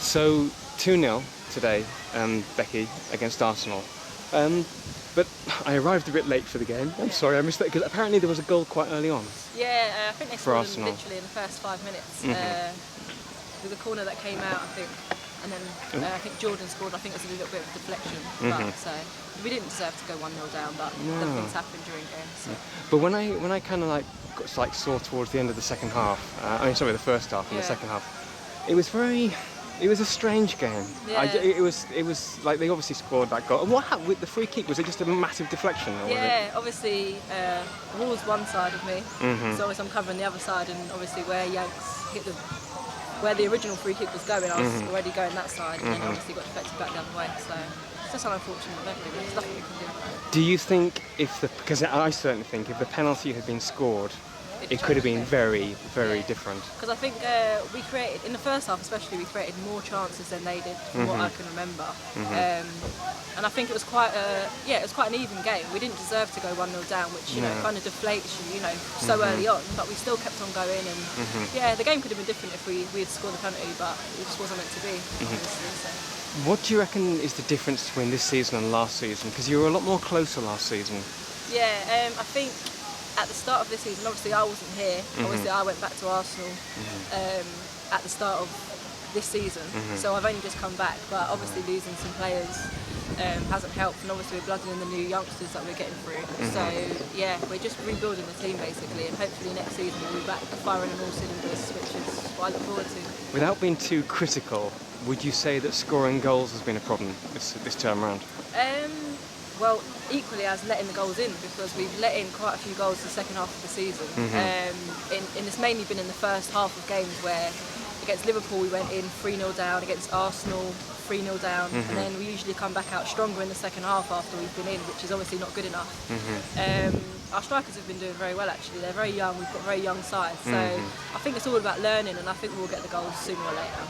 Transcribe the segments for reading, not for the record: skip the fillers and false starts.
So 2-0 today, Becky, against Arsenal. But I arrived a bit late for the game. I'm sorry, I missed that because apparently there was a goal quite early on. Yeah, I think they scored Arsenal. literally in the first 5 minutes. With a corner that came out, I think, and then I think Jordan scored. I think it was a little bit of deflection. But, so we didn't deserve to go 1-0 down, but other things happen during games. So. But when I kind of like saw towards the end of the second half, the first half and the second half, it was a strange game. Yeah. It was like they obviously scored that goal. And what happened with the free kick? Was it just a massive deflection? Or Yeah, obviously the wall's one side of me, so obviously I'm covering the other side, and obviously where Yanks hit where the original free kick was going, I was already going that side, and then obviously got deflected back the other way. So it's just an unfortunate event, really. There's nothing we can do. Do you think because I certainly think if the penalty had been scored, it could have been very, very different. Because I think we created, in the first half especially, we created more chances than they did, from what I can remember. And I think it was quite an even game. We didn't deserve to go 1-0 down, which kind of deflates you, so early on. But we still kept on going, and the game could have been different if we had scored the penalty, but it just wasn't meant to be. Obviously, so. What do you reckon is the difference between this season and last season? Because you were a lot more closer last season. Yeah, I think at the start of this season, obviously I wasn't here. Obviously I went back to Arsenal at the start of this season, so I've only just come back. But obviously losing some players hasn't helped, and obviously we're blooding in the new youngsters that we're getting through. So yeah, we're just rebuilding the team basically, and hopefully next season we'll be back firing on all cylinders, which is what I look forward to. Without being too critical, would you say that scoring goals has been a problem this term around? Well, equally as letting the goals in, because we've let in quite a few goals the second half of the season. And it's mainly been in the first half of games where against Liverpool we went in 3-0 down, against Arsenal 3-0 down, and then we usually come back out stronger in the second half after we've been in, which is obviously not good enough. Our strikers have been doing very well actually. They're very young, we've got very young sides, so I think it's all about learning, and I think we'll get the goals sooner or later.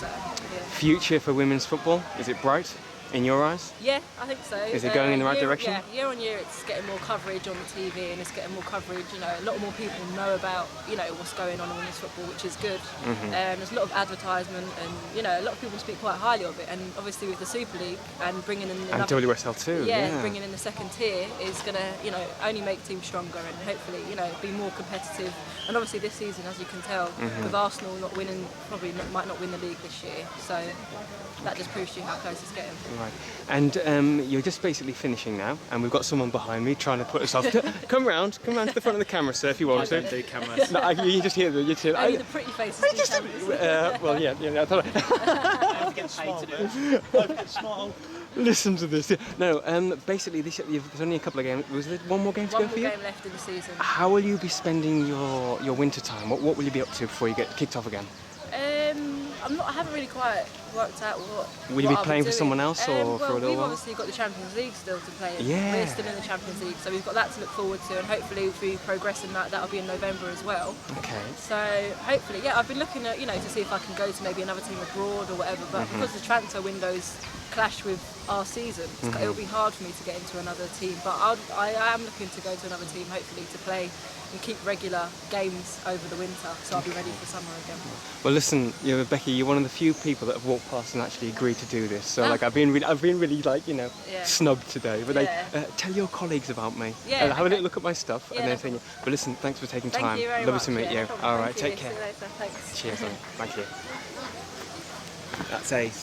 So, yeah. Future for women's football, is it bright in your eyes? Yeah, I think so. Is it going in the right direction? Yeah, year on year it's getting more coverage on the TV, and it's getting more coverage, a lot more people know about, what's going on in women's football, which is good. There's a lot of advertisement, and, a lot of people speak quite highly of it, and obviously with the Super League and bringing in and WSL too. Yeah, bringing in the second tier is going to, only make teams stronger, and hopefully, be more competitive. And obviously this season, as you can tell, with Arsenal not winning, might not win the league this year, so that just proves to you how close it's getting. Right. And you're just basically finishing now, and we've got someone behind me trying to put us off. Come round to the front of the camera, sir, if you want to. I don't do cameras. No, you just hear them. Only the pretty faces do cameras. Well, yeah, I thought. Don't forget to smile. Listen to this. No, basically, there's only a couple of games. Was there one more game to go for you? One more game left in the season. How will you be spending your winter time? What will you be up to before you get kicked off again? I haven't really quite worked out what. Will you be playing for someone else or for a little we've while? obviously got the Champions League still to play. Yeah. We're still in the Champions League, so we've got that to look forward to, and hopefully if we progress in that'll be in November as well. Okay. So hopefully, yeah, I've been looking at to see if I can go to maybe another team abroad or whatever, but because the transfer windows clash with our season, it'll be hard for me to get into another team. But I am looking to go to another team, hopefully, to play and keep regular games over the winter, so I'll be ready for summer again. Well, listen, Becky, you're one of the few people that have walked past and actually agreed to do this. So, I've been really snubbed today. But tell your colleagues about me. Yeah. Have a little look at my stuff, and then think. But listen, thanks for taking time. Thank you very Lovely much. to meet you. No problem. All right, Thank take you. care. See you later. Thanks. Cheers, man. Thank you. That's ace.